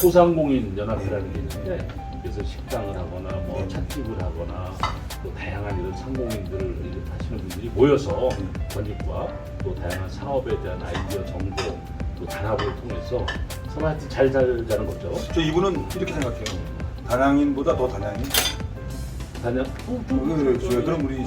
소상공인 연합회라는 게 있는데 그래서 식당을 하거나 뭐 찻집을 하거나 또 다양한 이런 상공인들을 이렇게 하시는 분들이 모여서 권익과 또 다양한 사업에 대한 아이디어 정보 또 단합을 통해서 서로 하여튼 잘 살자는 거죠. 저 이분은 이렇게 생각해요. 단양인보다 더 단양인. 단양? 그럼 우리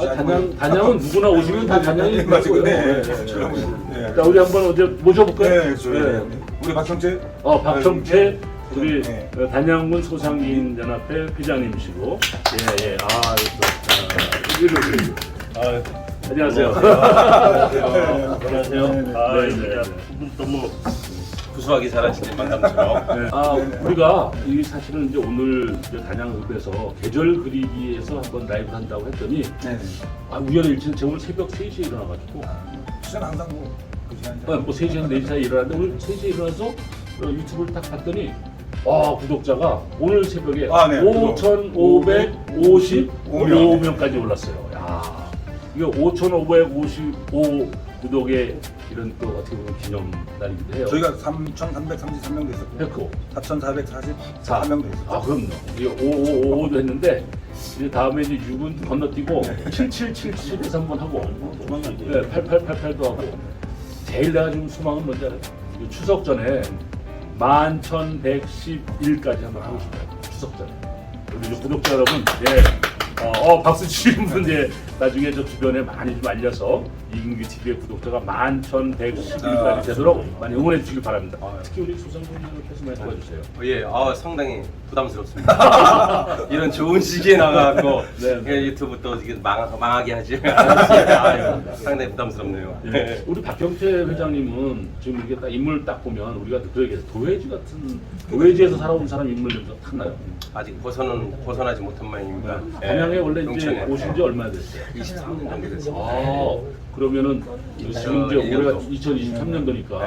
단양은 누구나 오시면 다 단양이 맞아요. 네. 네. 자, 우리 한번 어제 모셔볼까요? 네. 우리 박성채. 박성채 우리 네. 단양군 소상공인 연합회 회장님이시고, 예. 안녕하세요. 안녕하세요. 두분 너무 구수하게 잘하시는 만남처럼. 우리가 이 사실은 이제 오늘 이제 단양읍에서 계절 그리기에서 한번 라이브 한다고 했더니 우연히 일치는 제가 오늘 새벽 3시에 일어나가지고 저는 항상 그 시간이. 뭐 3시에서 4시 사이에 일어났는데 오늘 3시에 일어나서 유튜브를 딱 봤더니 구독자가 오늘 새벽에 5,555명까지 올랐어요. 야, 이게 5,555 구독의 이런 또 어떻게 보면 기념 날이기도 해요. 저희가 3,333명도 있었고 했고 4,444명도 있었고. 그럼요. 이게 5555도 했는데 이제 다음에 이제 6은 건너뛰고 7777에서 한번 하고 8888도 하고 제일 내가 지금 소망은 뭔지 알아요? 추석 전에 11,111까지 한번 하고 싶어요. 추석 전에. 우리 이제 구독자 여러분, 박수 치시는 분 나중에 저 주변에 많이 좀 알려서 이근규 TV의 구독자가 11,111까지 되도록 많이 응원해 주시길 바랍니다. 특히 우리 소상공인협회에서 많이 도와주세요. 상당히 부담스럽습니다. 이런 좋은 시기에 나가고 유튜브 또 이게 망하게 하지. 상당히 부담스럽네요. 우리 박경채 회장님은 지금 이렇게 딱 인물 딱 보면 우리가 그 얘기해서 도회지에서 살아온 사람 인물 냄새가 탁 나요. 아직 벗어나지 못한 모양입니다. 단양에 원래 이제 농촌에. 오신 지 얼마 됐어요? 23년 정도 됐습니다. 그러면은 지금 이제 올해가 2023년도니까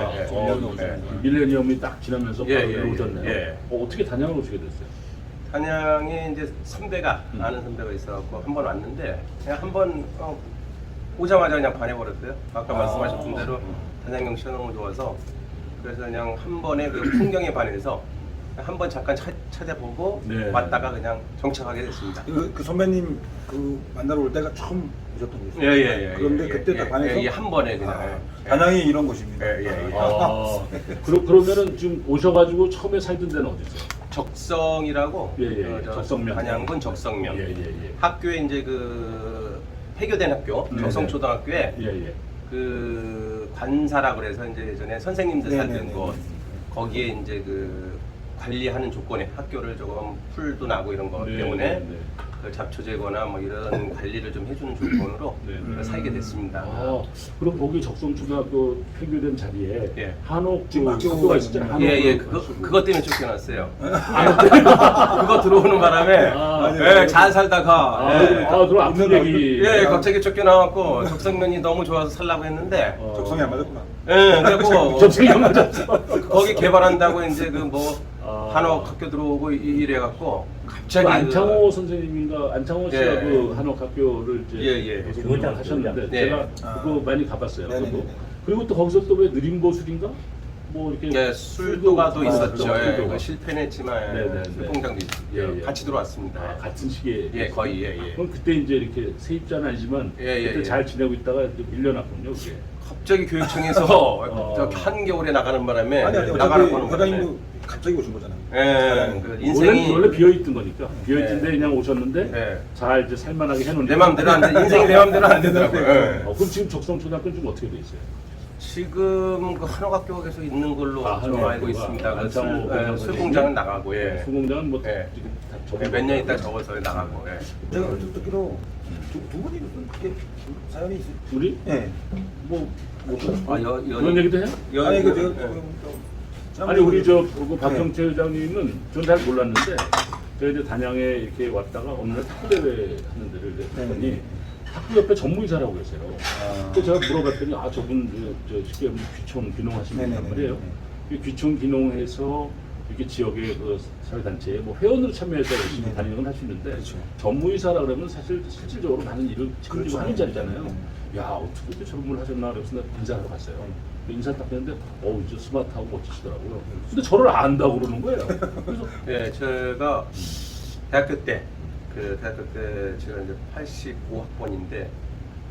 밀레니엄이 딱 지나면서 바로 오셨네요. 어떻게 단양을 오시게 됐어요? 단양에 이제 선배가 아는 선배가 있어갖고 한 번 왔는데 그냥 한번 오자마자 그냥 반해버렸어요. 아까 말씀하셨던 대로 단양 경치가 너무 좋아서 그래서 그냥 한 번에 그 풍경에 반해서 한 번 잠깐 찾아보고 왔다가 그냥 정착하게 됐습니다. 그 선배님 그 만나러 올 때가 처음 오셨던 곳이에요. 그런데 그때 딱 반해서 한 번에 그냥 단양이 이런 곳입니다. 그러면은 지금 오셔가지고 처음에 살던 데는 어디 있어요? 적성이라고 적성면. 단양군 적성면 예. 학교에 이제 그 폐교된 학교 적성초등학교에 그 관사라 그래서 이제 예전에 선생님들 살던 곳 거기에 이제 그 관리하는 조건에 학교를 조금 풀도 나고 이런 것 때문에 그 잡초 제거나 뭐 이런 관리를 좀 해주는 조건으로 살게 됐습니다. 그럼 거기 적성초등학교 폐교된 자리에 한옥 학교가 있었잖아요. 그것 때문에 쫓겨났어요. 그거 들어오는 바람에 잘 살다가 그럼 아픈 얘기. 갑자기 쫓겨나왔고 적성면이 너무 좋아서 살라고 했는데 적성이 안 맞았구나. 그리고 적성이 안 맞았어. 거기 개발한다고 이제 그 뭐 한옥 학교 들어오고 이래갖고 갑자기 안창호 선생님인가 안창호 씨가 그 한옥 학교를 이제 하셨는데 제가 그거 많이 가봤어요. 그리고 또 거기서 또 왜 느림보술인가? 뭐 이렇게 술도가도 있었죠. 실패는 했지만 술공장도 있었고 같이 들어왔습니다. 같은 시기에 거의 그럼 그때 이제 이렇게 세입자는 아니지만 그때 잘 지내고 있다가 이제 밀려났군요. 그게. 갑자기 교육청에서 한겨울에 나가는 바람에 나가라고 하는 과장님도 갑자기 오신 거잖아요. 그 인생이 원래 비어있던 거니까 비어있던데 그냥 오셨는데 잘 이제 살만하게 해놓은 내 마음대로 안 돼. 인생이 내 마음대로 안 되더라고요. 그럼 지금 적성초등학교는 좀 어떻게 돼 있어요? 지금 그 한옥학교가 계속 있는 걸로 좀 알고 있습니다. 술 공장은 나가고 술 공장은 뭐 몇 년 있다 접어서 나가고. 제가 듣기로 두 분이 무슨 그렇게 사연이 있어요? 우리? 뭐 그런 얘기도 해요? 아니 우리 그 박경채 회장님은 전 잘 몰랐는데 제가 이제 단양에 이렇게 왔다가 어느 날 탁구 대회 하는 데를 갔더니 탁구 옆에 전무이사라고 계세요. 그래서 제가 물어봤더니 저분 쉽게 귀촌 귀농하시는 분단 말이에요. 귀촌 귀농해서 이렇게 지역의 그 사회단체에 뭐 회원으로 참여해서 열심히 다니는 건 할 수 있는데 전무이사라 그러면 사실 실질적으로 많은 일을 책임지고 하는 자리잖아요. 야 어떻게 저런 걸 하셨나 그래서 인사하러 갔어요. 인사를 딱 했는데 이제 스마트하고 멋지시더라고요. 근데 저를 안다고 그러는 거예요. 그래서 네, 제가 대학교 때 제가 이제 85학번인데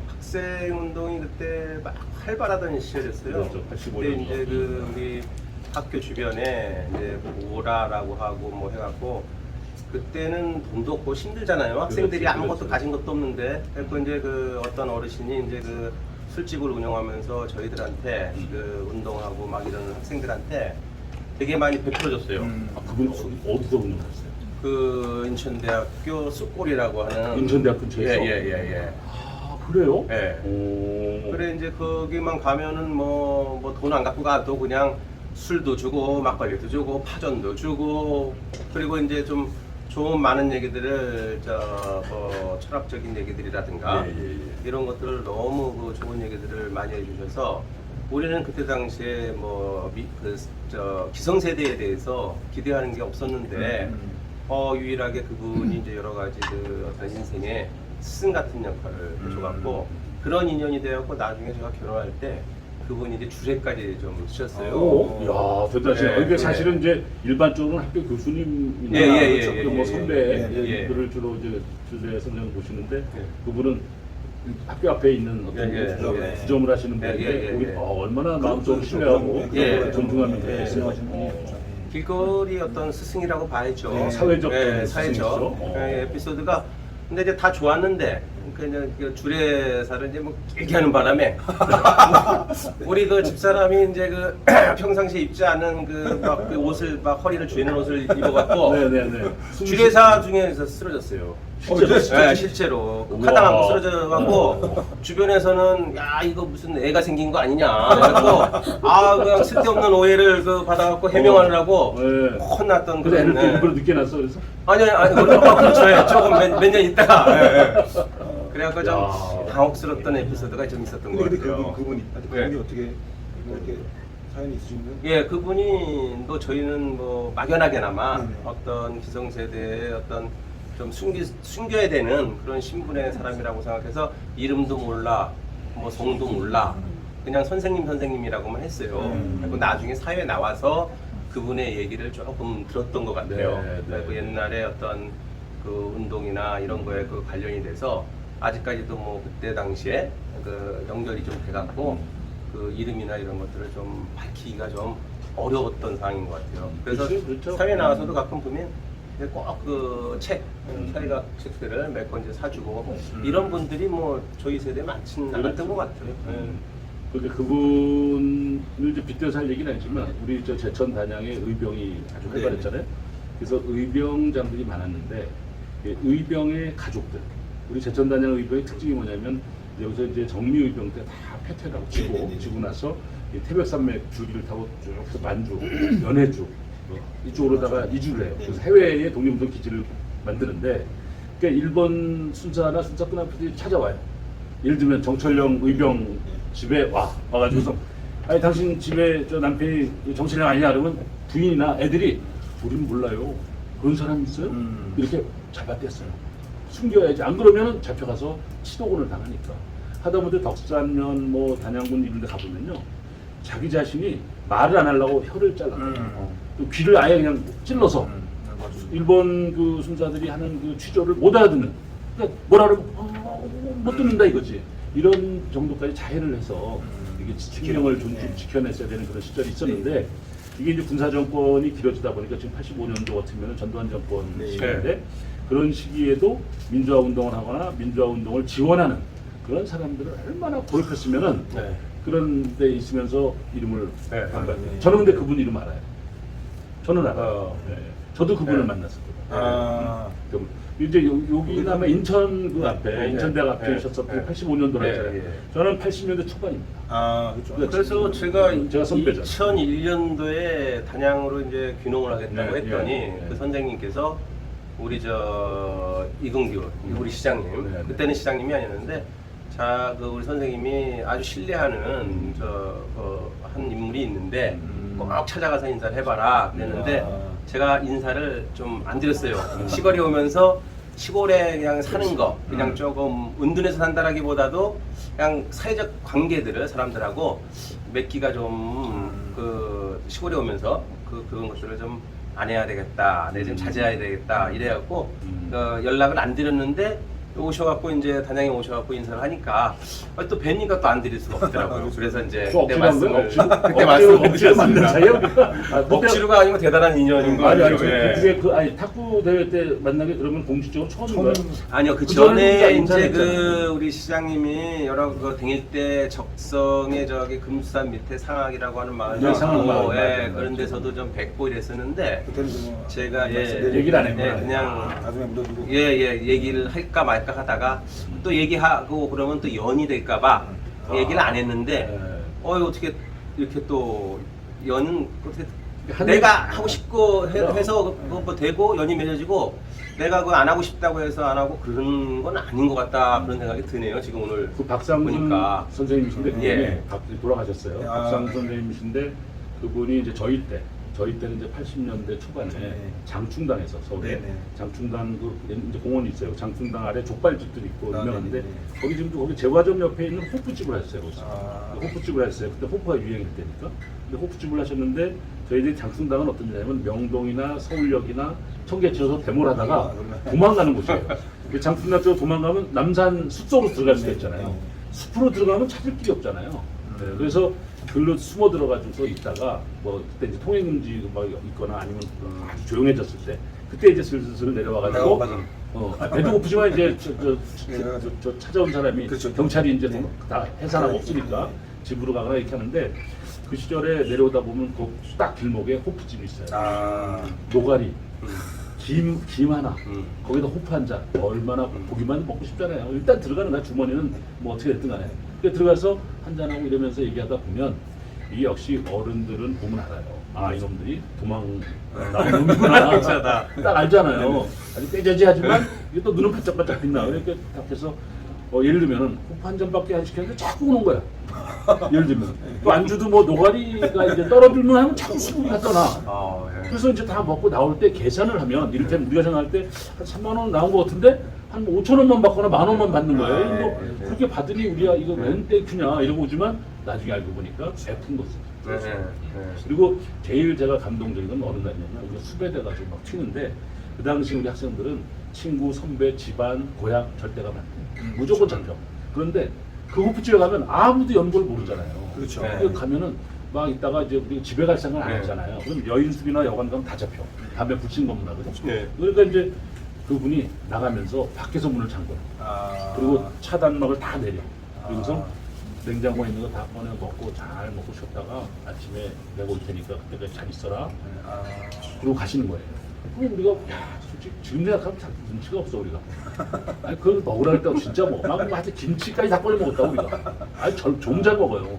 학생 운동이 그때 막 활발하던 시절이었어요. 그렇죠, 85 그때 년도. 이제 그 우리 학교 주변에 이제 오라라고 하고 뭐 해갖고 그때는 돈도 없고 힘들잖아요. 학생들이 그렇죠, 아무것도 그렇죠. 가진 것도 없는데 그래서 이제 그 어떤 어르신이 이제 그 술집을 운영하면서 저희들한테 그 운동하고 막 이런 학생들한테 되게 많이 베풀어줬어요. 그분 어디서 운영하셨어요? 그 인천대학교 쑥골이라고 하는 인천대학 근처에서? 예. 아 그래요? 예. 오. 그래 이제 거기만 가면은 뭐 돈 안 갖고 가도 그냥 술도 주고 막걸리도 주고 파전도 주고 그리고 이제 좀 좋은 많은 얘기들을 뭐 철학적인 얘기들이라든가 예. 이런 것들을 너무 그 좋은 얘기들을 많이 해주셔서 우리는 그때 당시에 뭐 기성세대에 대해서 기대하는 게 없었는데 유일하게 그분이 이제 여러 가지 그 어떤 인생의 스승 같은 역할을 해줘갖고 그런 인연이 되었고 나중에 제가 결혼할 때 그분이 이제 주례까지 좀 쓰셨어요. 야 대단하시네. 네, 그러니까 네. 사실은 이제 일반적으로는 학교 교수님이나 예, 뭐 예, 선배들을 주로 이제 주례 선생을 보시는데 그분은 학교 앞에 있는 어떤 주점을 하시는 분인데 우리 얼마나 마음속으로 신뢰하고 존중하는 분이 있어요. 길거리 어떤 스승이라고 봐야죠. 네, 사회적 사회적 스승이죠. 에피소드가 근데 이제 다 좋았는데 그냥 주례사를 이제 뭐 길게 하는 바람에 우리 그 집사람이 이제 그 평상시에 입지 않은 그 옷을 막 허리를 죄는 옷을 입어갖고 네네네. 주례사 중에서 쓰러졌어요. 실제로? 실제로 우와. 카당하고 쓰러져갖고 주변에서는 야 이거 무슨 애가 생긴 거 아니냐 그래갖고 그냥 쓸데없는 오해를 받아갖고 해명하느라고 네. 혼났던 그래서 애를 또 그런, 일부러 늦게 낳았어 그래서? 아니 그렇죠. 예, 조금 몇 년 있다가 그래갖고 좀 야. 당혹스럽던 에피소드가 좀 있었던 것 근데 같아요. 그분이 예. 어떻게 이렇게 사연이 있으신가요? 예, 그분이 또 저희는 뭐 막연하게나마 네네. 어떤 기성세대의 어떤 좀 숨겨야 되는 그런 신분의 사람이라고 생각해서 이름도 몰라, 뭐 성도 몰라, 그냥 선생님이라고만 했어요. 그리고 나중에 사회에 나와서 그분의 얘기를 조금 들었던 것 같아요. 네, 네. 그리고 옛날에 어떤 그 운동이나 이런 거에 그 관련이 돼서 아직까지도 뭐 그때 당시에 그 연결이 좀 돼갖고 그 이름이나 이런 것들을 좀 밝히기가 좀 어려웠던 상황인 것 같아요. 그래서 그렇죠. 사회에 나와서도 가끔 보면 꼭 그 사회학 책들을 몇 권 이제 사주고 이런 분들이 뭐 저희 세대에 많지는 않았던 것 같아요. 그러니까 그분을 이제 빗대서 할 얘기는 아니지만 우리 저 제천 단양의 의병이 아주 활발했잖아요. 그래서 의병장들이 많았는데 의병의 가족들 우리 제천 단양 의병의 특징이 뭐냐면 여기서 이제 정미 의병 때 다 패퇴를 하고 지고 나서 이 태백산맥 줄기를 타고 쭉 해서 만주, 연해주 이쪽으로다가 이주를 해요. 그래서 해외에 독립운동 기지를 만드는데 그러니까 일본 순사나 순사 끈앞들이 찾아와요. 예를 들면 정철영 의병 집에 와가지고서 아니 당신 집에 저 남편이 정철영 아니냐 그러면 부인이나 애들이 우리는 몰라요. 그런 사람 있어요? 이렇게 잡아댔어요. 숨겨야지. 안 그러면 잡혀가서 치도곤을 당하니까. 하다못해 덕산면 뭐 단양군 이런 데 가보면요. 자기 자신이 말을 안 하려고 혀를 잘라요. 또 귀를 아예 그냥 찔러서 일본 그 순사들이 하는 그 취조를 못 알아듣는. 그러니까 뭐라 그러면 못 듣는다 이거지. 이런 정도까지 자해를 해서 이게 생명을 지켜냈어야 되는 그런 시절이 있었는데 이게 이제 군사 정권이 길어지다 보니까 지금 85년도 같으면 전두환 정권 시기인데 그런 시기에도 민주화 운동을 하거나 민주화 운동을 지원하는 그런 사람들을 얼마나 고립했으면은 그런 데 있으면서 이름을 안 봐요. 저는 근데 그분 이름 알아요. 저는 알아요. 저도 그분을 만났었거든요. 그럼 이제 여기는 아마 인천 그 앞에 인천대학 앞에 있었던 85년도라 했잖아요. 저는 80년대 초반입니다. 그렇죠. 그래서 제가 선배잖아요. 2001년도에 단양으로 이제 귀농을 하겠다고 했더니 네. 그 선생님께서 우리 저 이근규 우리 시장님 그때는 시장님이 아니었는데 그 우리 선생님이 아주 신뢰하는 한 인물이 있는데 꼭 찾아가서 인사를 해봐라 그랬는데 제가 인사를 좀 안 드렸어요. 시골에 오면서 시골에 그냥 사는 거, 그냥 조금 은둔해서 산다라기보다도 그냥 사회적 관계들을 사람들하고 맺기가 좀 그 시골에 오면서 그런 것들을 좀 안 해야 되겠다, 내 좀 자제해야 되겠다 이래갖고 연락을 안 드렸는데 오셔갖고 이제 단양에 오셔갖고 인사를 하니까 또 뵈니까 또 안 드릴 수가 없더라고요. 그래서 이제 그때 말씀을 그때 말씀을 드렸습니다. 억지로가 아니고 대단한 인연인 거 아니 같아요. 그게 아니 탁구 대회 때 만나게 그러면 공식적으로 처음인가요? 아니요, 그 전에는 전에 인사를 이제 그 했잖아요. 우리 시장님이 여러 그 댕일 때 적성의 저기 금수산 밑에 상악이라고 하는 마을이 네, 상악 마을, 예, 맞아요. 그런 데서도 좀 뵙고 이랬었는데 그때는 뭐 제가 얘기를 안 했구나. 그냥 가슴에 묻어두고 얘기를 할까 말까 하다가 또 얘기하고 그러면 또 연이 될까봐 얘기를 안 했는데 어떻게 이렇게 또 연은 어떻게 내가 하고 싶고 해서 뭐 되고 연이 맺어지고 내가 그거 안 하고 싶다고 해서 안 하고 그런 건 아닌 것 같다 그런 생각이 드네요. 지금 오늘 그 박상순 보니까. 선생님이신데 그분이 예. 돌아가셨어요. 아. 박상순 선생님이신데 그분이 이제 저희 때는 이제 80년대 초반에 장충당에서 서울에 네네. 장충당 그 이제 공원이 있어요. 장충당 아래 족발집들이 있고 아, 유명한데 네네. 거기 지금 거기 제과점 옆에 있는 호프집을 하셨어요. 거기서. 아. 호프집을 하셨어요. 그때 호프가 유행일 때니까. 근데 호프집을 하셨는데 저희들이 장충당은 어떤 데냐면 명동이나 서울역이나 청계천에서 데모를 하다가 도망가는 곳이에요. 그 장충당 쪽으로 도망가면 남산 숲속으로 들어갈 수가 있잖아요. 숲으로 들어가면 찾을 길이 없잖아요. 네, 그래서 글로 숨어 들어가지고 있다가 뭐 그때 이제 통행금지 막 있거나 아니면 아주 조용해졌을 때 그때 이제 슬슬 내려와가지고 배도 고프지만 이제 저 찾아온 사람이 그렇죠. 경찰이 이제 네. 다 해산하고 없으니까 집으로 가거나 이렇게 하는데 그 시절에 내려오다 보면 그 딱 길목에 호프집이 있어요. 아 노가리, 김 하나, 음. 거기다 호프 한 잔, 얼마나 보기만 먹고 싶잖아요. 일단 들어가는 거야. 주머니는 뭐 어떻게 됐든 간에. 그러니까 들어가서 한 잔하고 이러면서 얘기하다 보면 이 역시 어른들은 보면 알아요. 아 이놈들이 도망 나온 놈이구나. 딱 알잖아요. 아주 떼저지하지만 이게 또 눈은 반짝반짝 빛나. 그러니까 딱 해서 예를 들면은 호프 한 잔밖에 안 시켰는데 자꾸 오는 거야. 예를 들면 또 안주도 뭐 노가리가 이제 떨어질만 하면 자꾸 수분이 갖다 놔. 그래서 이제 다 먹고 나올 때 계산을 하면 이를테면 우리가 생각할 때 한 3만 원 나온 것 같은데 한 5천 원만 받거나 1만 원만 받는 거예요. 뭐 그렇게 받으니 우리가 이거 웬 땡큐냐 이러고 오지만 나중에 알고 보니까 베푼 거지. 그리고 제일 제가 감동적인 건 어느 날이냐면 우리가 수배돼 가지고 막 튀는데 그 당시 우리 학생들은 친구, 선배, 집안, 고향 절대 가면 안 돼. 무조건 잡혀. 그런데 그 호프집에 가면 아무도 연고를 모르잖아요. 그렇죠. 그 가면은 막 있다가 이제 우리 집에 갈 생각 안 했잖아요. 그럼 여인숙이나 여관 가면 다 잡혀. 담배 붙인 겁니다. 그러니까 이제 그분이 나가면서 밖에서 문을 잠궈요. 그리고 차단막을 다 내려. 그래서 냉장고에 있는 거 다 꺼내 먹고 잘 먹고 쉬었다가 아침에 내가 올 테니까 그때까지 잘 있어라. 그리고 가시는 거예요. 그럼 우리가 야 솔직히 지금 생각하면 참 눈치가 없어 우리가. 아니 그걸 먹으라 했다고 진짜 먹어. 막 하여튼 김치까지 다 꺼내 먹었다 우리가. 아니 종잘 먹어요.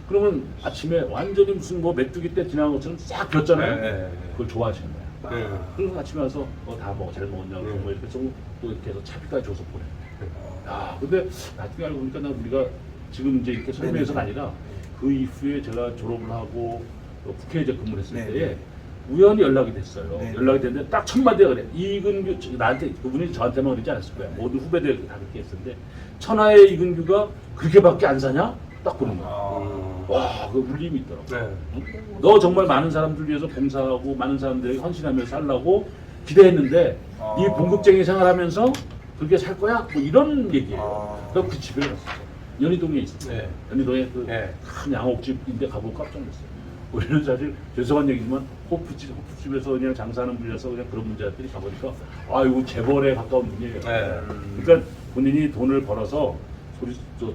그러면 아침에 완전히 무슨 뭐 메뚜기 때 지나간 것처럼 싹 겼잖아요. 그걸 좋아하시는 거야. 그래서 아침에 와서 다 먹어 잘 먹었냐고 뭐 이렇게 해서 또 이렇게 해서 차비까지 줘서 보내. 야 근데 나중에 알고 보니까 나 우리가 지금 이제 이렇게 설명해서가 아니라 그 이후에 제가 졸업을 하고 국회의장 근무를 했을 때에 우연히 연락이 됐어요. 연락이 됐는데 딱 첫 마디가 그래. 이근규 나한테 그분이 저한테만 그러지 않았을 거야. 모든 후배들 다 그렇게 했었는데 천하의 이근규가 그렇게밖에 안 사냐? 딱 그런 거야. 와, 그 울림이 있더라고. 너 정말 많은 사람들 위해서 봉사하고 많은 사람들에게 헌신하면서 살라고 기대했는데 이 봉급쟁이 생활하면서 그렇게 살 거야? 뭐 이런 얘기예요. 그래서 그 집에 갔었어. 연희동에 있었어요. 연희동에 그 큰 양옥집인데 가보고 깜짝 놀랐어요. 우리는 사실 죄송한 얘기지만 호프집에서 그냥 장사하는 분이라서 그냥 그런 문제들이 가보니까 아이고 재벌에 가까운 분이에요. 그러니까 본인이 돈을 벌어서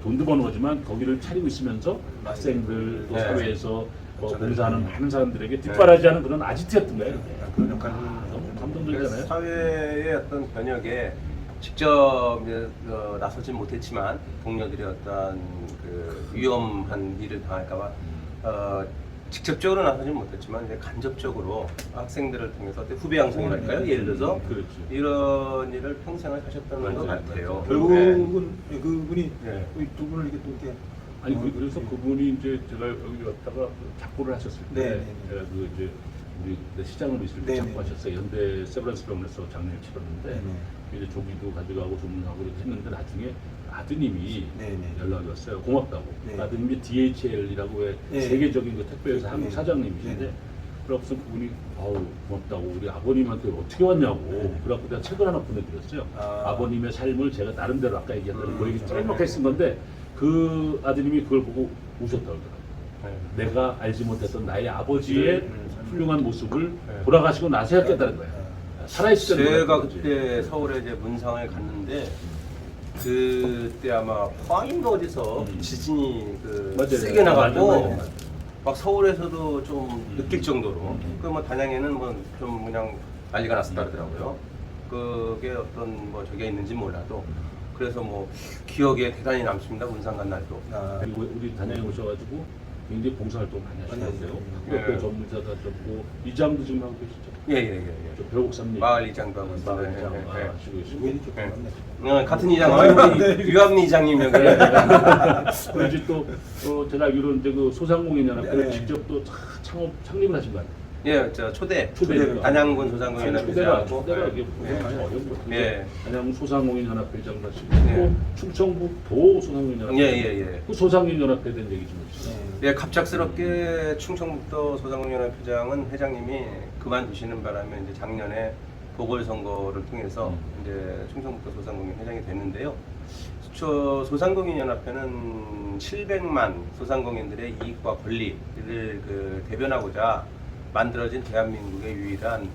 돈도 버는 거지만 거기를 차리고 있으면서 학생들 또 사회에서 뭐 봉사하는 많은 사람들에게 뒷바라지 하는 그런 아지트였던 거예요. 그런 역할을 너무 감동적이잖아요. 사회의 어떤 변혁에 직접 이제, 나서진 못했지만 동료들의 어떤 그 위험한 일을 당할까봐 직접적으로 나서진 못했지만 이제 간접적으로 학생들을 통해서 어떤 후배 양성이랄까요? 예를 들어서 이런 일을 평생을 하셨다는 것 같아요. 결국은 그분이 두 분을 이렇게 또 이렇게 아니 그래서 그분이 이제 제가 여기 왔다가 작고를 하셨을 때 그 이제 우리 시장으로 있을 때 네네. 자꾸 하셨어요. 현대 세브란스 병원에서 작년에 치렀는데 네네. 이제 조기도 가져가고 조문하고 이렇게 했는데 나중에 아드님이 네네. 연락이 왔어요. 고맙다고. 네. 아드님이 DHL이라고 왜 네. 세계적인 그 택배회사 네. 한국 네. 사장님이신데 네. 그래서 그분이 아우 고맙다고 우리 아버님한테 어떻게 왔냐고 네. 그래갖고 내가 책을 하나 보내드렸어요. 아. 아버님의 삶을 제가 나름대로 아까 얘기했던 거 얘기 짤막하게 쓴 건데 그 아드님이 그걸 보고 우셨다고 그러더라고요. 내가 알지 못했던 나의 아버지의 훌륭한 모습을 돌아가시고 나서야 깼다는 거예요. 살아있을 때는 제가 몰랐던 거지. 그때 서울에 이제 문상을 갔는데 그때 아마 포항인가 어디서 지진이 그 맞아요. 세게 나가고 맞아요. 맞아요. 막 서울에서도 좀 느낄 정도로 그 뭐 단양에는 뭐 좀 그냥 난리가 났었다 그러더라고요. 그게 어떤 뭐 저게 있는지 몰라도 그래서 뭐 기억에 대단히 남습니다. 문상 간 날도. 아, 그리고 우리 단양에 오셔가지고 굉장히 봉사활동 많이 하시는데요. 네. 학교 전문사도 하셨고 이장도 지금 하고 계시죠? 예예예. 저 배옥삼님 마을 이장도 하고 있습니다. 마을 이장 예, 예, 예. 하시고 계시고 주변이 좀 많네. 같은 이장, 유합리 이장님 여기. 그리고 이제 또 제가 알기로는 이제 그 소상공인 연합회를 네. 직접 또 창립을 하신 거 아니에요? 예, 저 초대. 초대니까. 단양군 소상공인 초대가 연합회장하고. 이게 예. 굉장히 어려운 거든요. 예. 단양 소상공인 연합회장도 하시고 예. 또 충청북 도 소상공인 연합회. 예. 그 소상공인 연합회에 대한 얘기 좀 해주세요. 네. 예, 갑작스럽게 충청북도 소상공인연합회장은 회장님이 그만두시는 바람에 이제 작년에 보궐선거를 통해서 이제 충청북도 소상공인 회장이 됐는데요. 저 소상공인연합회는 700만 소상공인들의 이익과 권리를 그 대변하고자 만들어진 대한민국의 유일한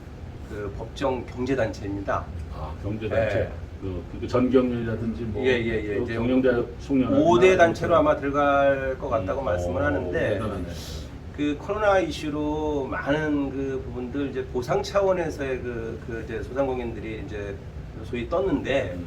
그 법정 경제단체입니다. 아 경제단체. 예. 그 전경련이라든지 뭐 예. 또 이제 경영자 송년 5대 단체로 아마 들어갈 것 같다고 말씀을 하는데 대단하네. 그 코로나 이슈로 많은 그 부분들 이제 보상 차원에서의 이제 소상공인들이 이제 소위 떴는데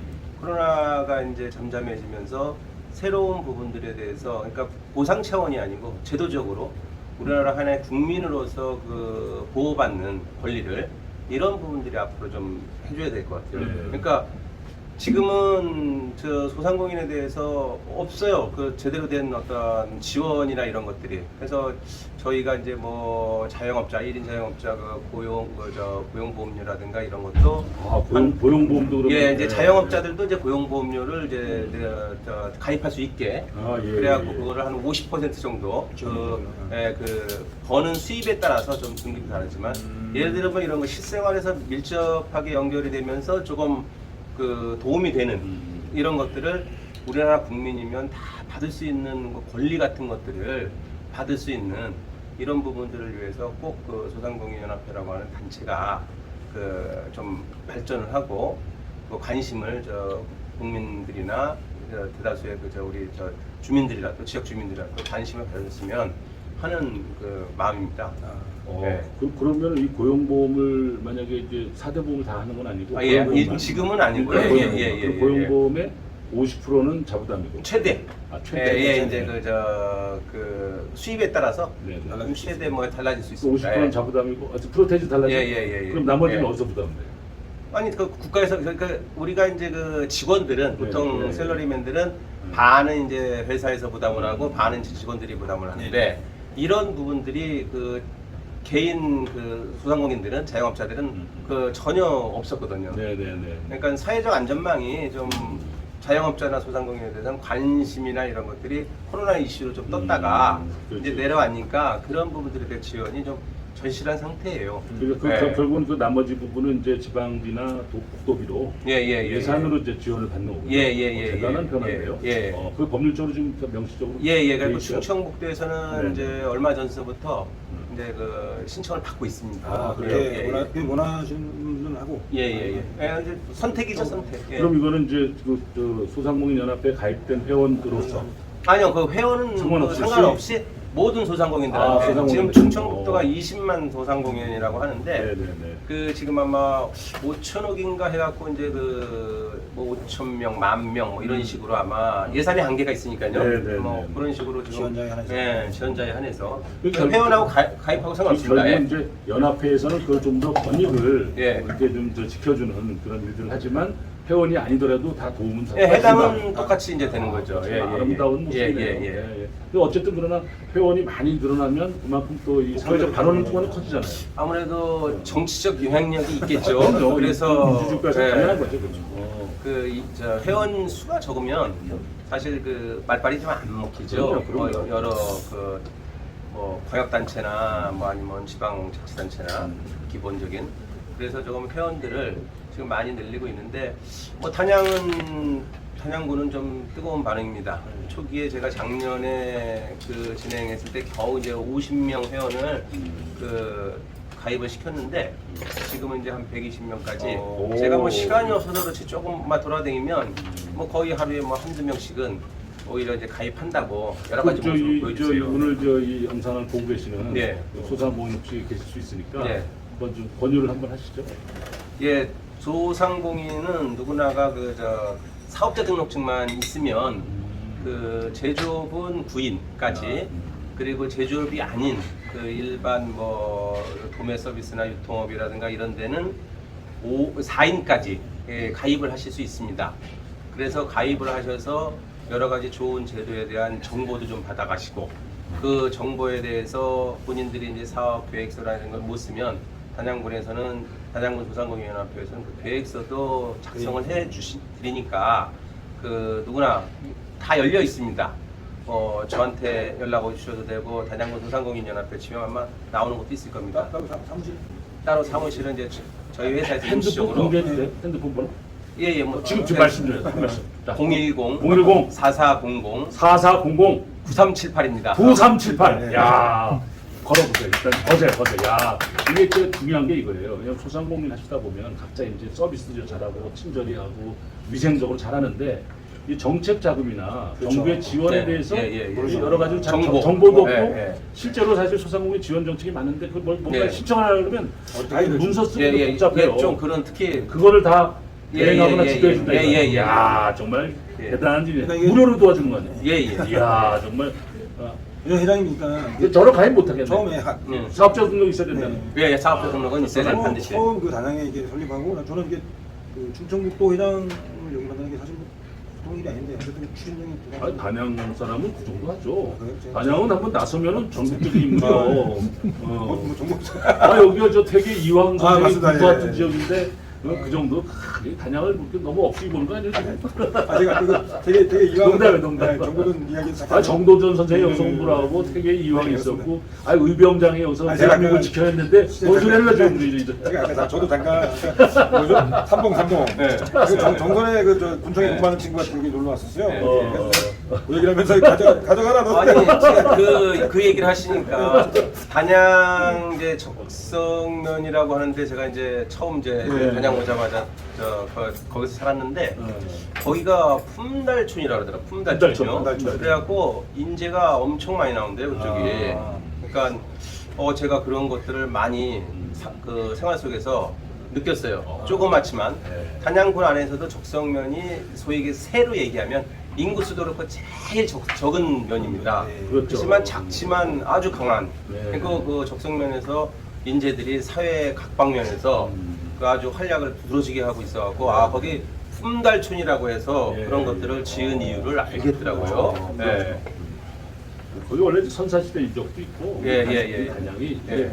코로나가 이제 잠잠해지면서 새로운 부분들에 대해서 그러니까 보상 차원이 아니고 제도적으로 우리나라 하나의 국민으로서 그 보호받는 권리를 이런 부분들이 앞으로 좀 해줘야 될 것 같아요. 네. 그러니까 지금은 저 소상공인에 대해서 없어요. 그 제대로 된 어떤 지원이나 이런 것들이. 그래서 저희가 이제 뭐 자영업자, 1인 자영업자 그 고용보험료라든가 이런 것도 고용보험도 그러면 예, 이제 자영업자들도 이제 고용보험료를 이제 가입할 수 있게 그래갖고 그거를 한 50% 정도 그 버는 수입에 따라서 좀 등급이 다르지만 예를 들면 이런 거 실생활에서 밀접하게 연결이 되면서 조금 그 도움이 되는 이런 것들을 우리나라 국민이면 다 받을 수 있는 권리 같은 것들을 받을 수 있는 이런 부분들을 위해서 꼭 그 소상공인연합회라고 하는 단체가 그 좀 발전을 하고 그 관심을 저 국민들이나 대다수의 우리 주민들이라도 지역 주민들이라도 관심을 가졌으면 하는 그 마음입니다. 네. 그러면 이 고용보험을 만약에 이제 4대 보험을 다 하는 건 아니고 지금은 아니고요. 그 고용보험의 50%는 자부담이고 최대. 최대. 이제 그 수입에 따라서 최대 뭐 달라질 수 있습니다. 50%는 자부담이고 프로테이지 달라지고 그럼 나머지는 어디서 부담돼요? 아니 그 국가에서 그러니까 우리가 이제 그 직원들은 보통 샐러리맨들은 반은 이제 회사에서 부담을 하고 반은 이제 직원들이 부담을 하는데 이런 부분들이 그 개인 그 소상공인들은 자영업자들은 그 전혀 없었거든요. 그러니까 사회적 안전망이 좀 자영업자나 소상공인에 대한 관심이나 이런 것들이 코로나 이슈로 좀 떴다가 이제 내려왔으니까 그런 부분들에 대한 지원이 좀 절실한 상태예요. 그러니까 결국은 그 나머지 부분은 이제 지방비나 국도비로 예산으로 이제 지원을 받는 거고요. 대단한 변화인데요. 그 법률적으로 지금 명시적으로. 그리고 충청북도에서는 이제 얼마 전서부터 이제 그 신청을 받고 있습니다. 그렇게 원하시는 분들은 하고. 이제 선택이죠, 선택. 그럼 이거는 이제 그 소상공인 연합회 가입된 회원으로서. 아니요, 그 회원은 상관없이 모든 소상공인들한테 지금 충청북도가 20만 소상공인이라고 하는데 그 지금 아마 5천억인가 해갖고 이제 그 뭐 5천 명, 10,000명 뭐 이런 식으로 아마 예산의 한계가 있으니까요. 뭐 그런 식으로 지금 지원자에 한해서 회원하고 가입하고 상관없습니다. 결국은 이제 연합회에서는 그걸 좀 더 권익을 이렇게 좀 지켜주는 그런 일들을 하지만 회원이 아니더라도 다 도움은 다 예, 해당은 받는다. 똑같이 이제 되는 거죠. 그렇죠. 예, 예, 아름다운 예. 모습이네요. 예, 예. 근데 어쨌든 그러나 회원이 많이 늘어나면 그만큼 또 이 사회적 반원 또한 커지잖아요. 아무래도 정치적 영향력이 있겠죠. 그럼요. 그래서 민주주의에서 예. 당연한 거죠. 그렇죠. 저 회원 수가 적으면 사실 그 말빨이 좀 안 먹히죠. 그럼요. 여러 뭐 광역단체나 뭐 아니면 지방자치단체나 기본적인 그래서 조금 회원들을 지금 많이 늘리고 있는데 뭐 단양구는 좀 뜨거운 반응입니다. 초기에 제가 작년에 그 진행했을 때 겨우 이제 50명 회원을 그 가입을 시켰는데 지금은 이제 한 120명까지 제가 뭐 시간이 없어서 그렇지 조금만 돌아다니면 뭐 거의 하루에 뭐 한두 명씩은 오히려 이제 가입한다고 여러 가지 모습을 보여주세요. 오늘 이 영상을 보고 계시는 네. 소상공인 혹시 계실 수 있으니까 네. 한번 좀 권유를 한번 하시죠. 예, 소상공인은 누구나가 사업자 등록증만 있으면 그 제조업은 구인까지 그리고 제조업이 아닌 그 일반 뭐 도매 서비스나 유통업이라든가 이런 데는 4인까지 가입을 하실 수 있습니다. 그래서 가입을 하셔서 여러 가지 좋은 제도에 대한 정보도 좀 받아가시고 그 정보에 대해서 본인들이 이제 사업 계획서라는 걸 못 쓰면 단양군에서는 단양군 소상공인연합회에서는 그 계획서도 작성을 해 드리니까 그 누구나 다 열려 있습니다. 저한테 연락 주셔도 되고 단양군 소상공인연합회 치면 아마 나오는 것도 있을 겁니다. 사무실. 따로 사무실은 이제 저희 회사에서 핸드폰 임시적으로 공개해도 돼요? 핸드폰 번호? 예예 뭐 지금 말씀 좀 해요. 010 010 4400 4400 9378입니다. 9378. 네. 야, 걸어보세요. 일단 거세요. 야, 이게 또 중요한 게 이거예요. 그냥 소상공인 하시다 보면 각자 이제 서비스도 잘하고 친절히 하고 위생적으로 잘하는데 이 정책 자금이나 그렇죠. 정부의 지원에 네. 대해서 예. 여러 가지 정보. 정보도 없고 예. 실제로 사실 소상공인 지원 정책이 많은데 그 뭔가 예. 신청하려고 그러면 문서 쓰고 복잡해요. 좀 그런 특히 그거를 다 대행하거나 예. 지도해준다. 이거야. 예. 야, 정말 예. 대단한 일이네. 그러니까 이게- 무료로 도와주는 거 아니에요? 예예. 이야, 정말. 이런 회장이니까 이게 저를 가입 못하겠네. 처음에 사업자 등록 있어야 된다는. 예, 사업자 등록은 있어야 될 반드시. 처음 그 단양에 이게 설립하고 저는 이게 그 충청북도 회장을 여기 만나는 게 사실 보통 일이 아닌데 어쨌든 출연료이 아니, 단양 사람은 그 정도 하죠. 그래요? 단양은 한번 나서면은 전국적인 인물이요. 뭐 정보 여기가 저 태계 이황 선생이 맞습니다. 공부했던 예. 지역인데 그 정도 단양을 그렇게 너무 없이 보는 거 아니에요? 제가 그 되게 이왕 농담. 정보든 이야기 잠깐 정도전 선생이 여기서 공부를 하고 태계 이황이 있었고 의병장이 여기서 아니, 제가 대한민국을 그- 지켜야 했는데 뭔 소리 하려고 지금 제가 아까 저도 잠깐 뭐죠? 삼봉 네. 그 정선에 그 군청에 공부하는 친구가 여기 놀러 왔었어요. 네. 그 얘기를 하면서 가져가라 너. 아니 제가 그 얘기를 하시니까 단양 이제 적성면이라고 하는데 제가 이제 처음 이제 네. 단양 오자마자 거기서 살았는데 거기가 품달촌이라 그러더라. 품달촌이요. 품달촌. 그래갖고 인재가 엄청 많이 나온대요 그쪽이. 그러니까 제가 그런 것들을 많이 그 생활 속에서 느꼈어요. 조그맣지만 단양군 안에서도 적성면이 소위 이게 세로 얘기하면 인구수도 그렇고 제일 적은 면입니다. 그렇죠. 그렇지만 작지만 아주 강한. 네. 그리고 그 적성면에서 인재들이 사회 각 방면에서 그 아주 활약을 부러지게 하고 있어갖고 거기 품달촌이라고 해서 예. 그런 것들을 지은 이유를 알겠더라고요. 네. 거기 원래 선사시대 이적도 있고 예. 단양이 예.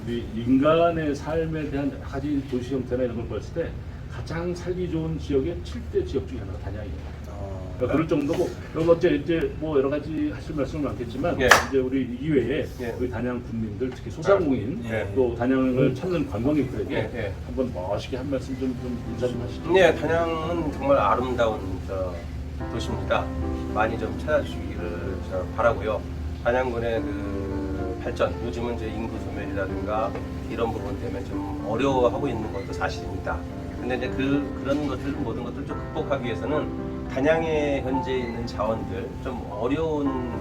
우리 인간의 삶에 대한 여러 가지 도시 형태나 이런 걸 봤을 때 가장 살기 좋은 지역의 7대 지역 중에 하나가 단양이에요. 그러니까 그럴 정도고 여기 이제 뭐 여러 가지 하실 말씀은 많겠지만 예. 이제 우리 이외에 예. 우리 단양 군민들 특히 소상공인 예. 또 단양을 찾는 관광객들에게 예. 한번 멋있게 한 말씀 좀 인사 좀 하시죠. 네, 단양은 정말 아름다운 도시입니다. 많이 좀 찾아주시기를 바라고요. 단양군의 그 발전, 요즘은 이제 인구 소멸이라든가 이런 부분 때문에 좀 어려워하고 있는 것도 사실입니다. 근데 이제 그런 것들 모든 것들 좀 극복하기 위해서는 단양에 현재 있는 자원들 좀 어려운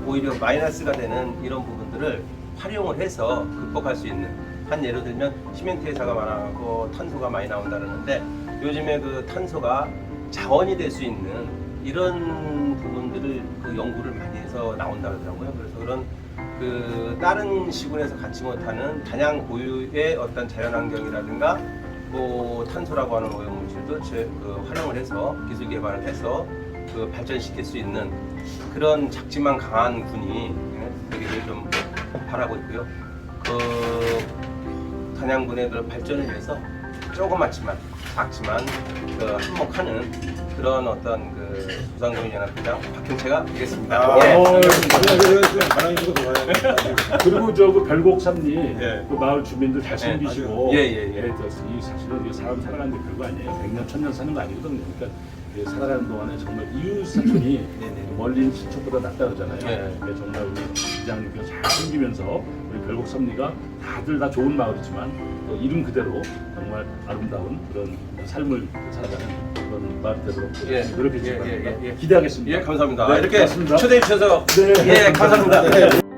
오히려 마이너스가 되는 이런 부분들을 활용을 해서 극복할 수 있는 한 예를 들면 시멘트 회사가 많아고 탄소가 많이 나온다 그러는데 요즘에 그 탄소가 자원이 될 수 있는 이런 부분들을 그 연구를 많이 해서 나온다 그러더라고요. 그래서 그런 그 다른 시군에서 갖지 못하는 단양 고유의 어떤 자연환경이라든가 뭐 탄소라고 하는 오염물질도 활용을 해서 기술 개발을 해서 그 발전시킬 수 있는 그런 작지만 강한 군이 되기를 좀 바라고 있고요. 그 단양군의 그 발전을 위해서 조그맣지만 작지만 그 한몫하는 그런 어떤 그 소상공인연합회장 박형채가 되겠습니다. 예. 바람이고 좋아요. 그리고 저 그 별곡삼리 예. 그 마을 주민들 잘 챙기시고 예. 이 사실은 이게 사람 살아가는 게 별거 아니에요. 100년 1000년 사는 거 아니거든요. 그러니까 이게 살아가는 동안에 정말 이웃 사촌이 멀리 있는 친척보다 낫다 그러잖아요. 예. 그러니까 정말 우리 시장님께서 잘 챙기면서 우리 별곡삼리가 다들 다 좋은 마을이지만 또 이름 그대로 정말 아름다운 그런 삶을 살아가는 그런 마을이 되도록 노력해 주시기 바랍니다. 기대하겠습니다. 예, 감사합니다. 네, 이렇게 고맙습니다. 초대해 주셔서 네. 예, 감사합니다.